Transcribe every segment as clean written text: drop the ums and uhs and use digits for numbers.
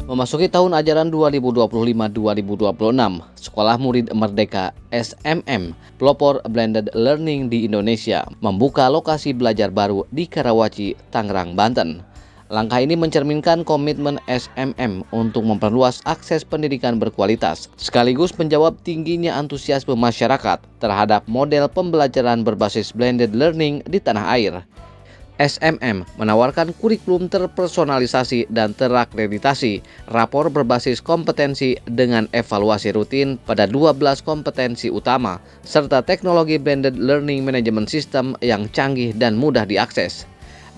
Memasuki tahun ajaran 2025-2026, Sekolah Murid Merdeka SMM pelopor blended learning di Indonesia membuka lokasi belajar baru di Karawaci, Tangerang, Banten. Langkah ini mencerminkan komitmen SMM untuk memperluas akses pendidikan berkualitas, sekaligus menjawab tingginya antusiasme masyarakat terhadap model pembelajaran berbasis blended learning di tanah air. SMM menawarkan kurikulum terpersonalisasi dan terakreditasi, rapor berbasis kompetensi dengan evaluasi rutin pada 12 kompetensi utama, serta teknologi blended learning management system yang canggih dan mudah diakses.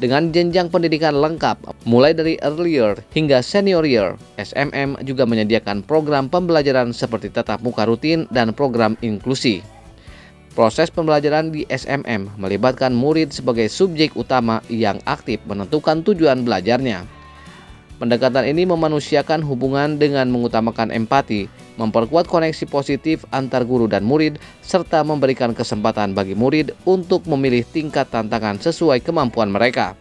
Dengan jenjang pendidikan lengkap, mulai dari early year hingga senior year, SMM juga menyediakan program pembelajaran seperti tatap muka rutin dan program inklusi. Proses pembelajaran di SMM melibatkan murid sebagai subjek utama yang aktif menentukan tujuan belajarnya. Pendekatan ini memanusiakan hubungan dengan mengutamakan empati, memperkuat koneksi positif antar guru dan murid, serta memberikan kesempatan bagi murid untuk memilih tingkat tantangan sesuai kemampuan mereka.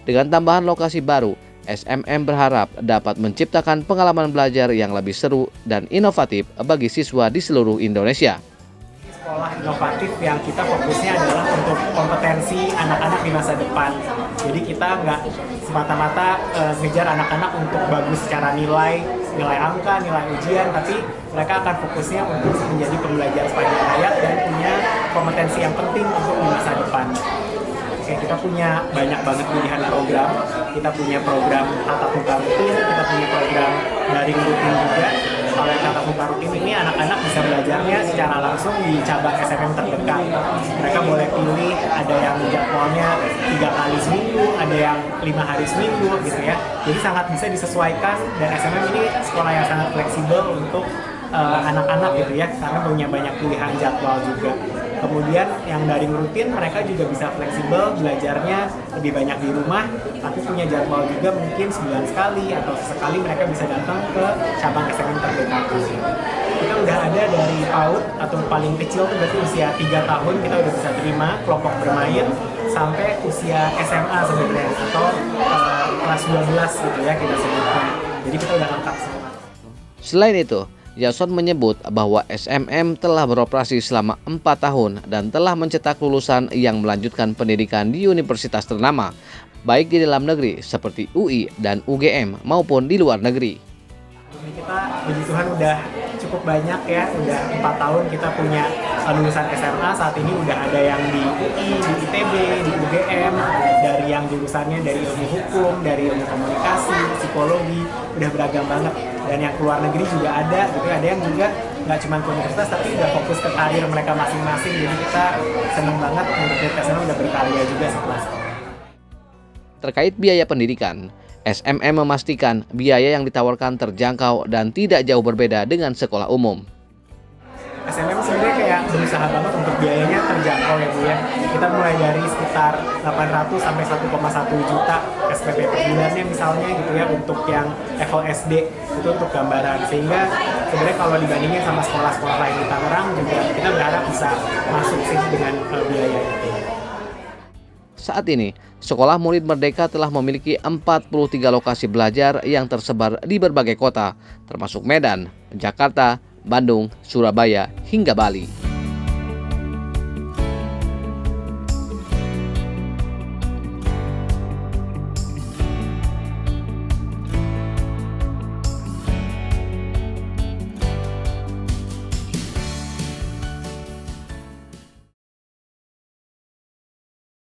Dengan tambahan lokasi baru, SMM berharap dapat menciptakan pengalaman belajar yang lebih seru dan inovatif bagi siswa di seluruh Indonesia. Sekolah inovatif yang kita fokusnya adalah untuk kompetensi anak-anak di masa depan. Jadi kita nggak semata-mata ngejar anak-anak untuk bagus secara nilai angka, nilai ujian, tapi mereka akan fokusnya untuk menjadi pembelajar sepanjang hayat dan punya kompetensi yang penting untuk di masa depan. Oke, kita punya banyak banget pilihan program. Kita punya program tatap muka rutin, kita punya program daring rutin juga. Kalau yang tatap muka rutin ini anak-anak bisa belajarnya secara langsung di cabang SMM terdekat. Mereka boleh pilih, ada yang jadwalnya 3 kali seminggu, ada yang 5 hari seminggu gitu ya. Jadi sangat bisa disesuaikan, dan SMM ini sekolah yang sangat fleksibel untuk anak-anak gitu ya, karena punya banyak pilihan jadwal juga. Kemudian yang daring rutin, mereka juga bisa fleksibel belajarnya lebih banyak di rumah, tapi punya jadwal juga mungkin sebulan sekali atau sesekali mereka bisa datang ke cabang SMM terdekat. Kita udah ada dari PAUD atau paling kecil tuh berarti usia 3 tahun kita udah bisa terima kelompok bermain, sampai usia SMA sebenarnya atau kelas 12 gitu ya kita sebutkan. Jadi kita udah lengkap semua. Selain itu, Jason menyebut bahwa SMM telah beroperasi selama 4 tahun dan telah mencetak lulusan yang melanjutkan pendidikan di universitas ternama, baik di dalam negeri seperti UI dan UGM maupun di luar negeri. Kita puji Tuhan udah cukup banyak ya, udah 4 tahun kita punya lulusan SMA. Saat ini udah ada yang di UI, di ITB, di UGM, dari yang jurusannya dari ilmu hukum, dari ilmu komunikasi, psikologi, udah beragam banget. Dan yang keluar negeri juga ada, gitu. Ada yang juga nggak cuma ke universitas tapi udah fokus ke karir mereka masing-masing. Jadi kita seneng banget murid SMA udah berkarya juga setelah sekolah. Terkait biaya pendidikan, SMM memastikan biaya yang ditawarkan terjangkau dan tidak jauh berbeda dengan sekolah umum. SMM sebenarnya kayak berusaha banget untuk biayanya terjangkau ya Bu ya. Kita mulai dari sekitar 800 sampai 1,1 juta SPP per bulannya misalnya gitu ya, untuk yang level SD itu untuk gambaran. Sehingga sebenarnya kalau dibandingin sama sekolah-sekolah lain di Tangerang juga kita berharap bisa masuk sih dengan biaya itu. Saat ini, Sekolah Murid Merdeka telah memiliki 43 lokasi belajar yang tersebar di berbagai kota, termasuk Medan, Jakarta, Bandung, Surabaya, hingga Bali.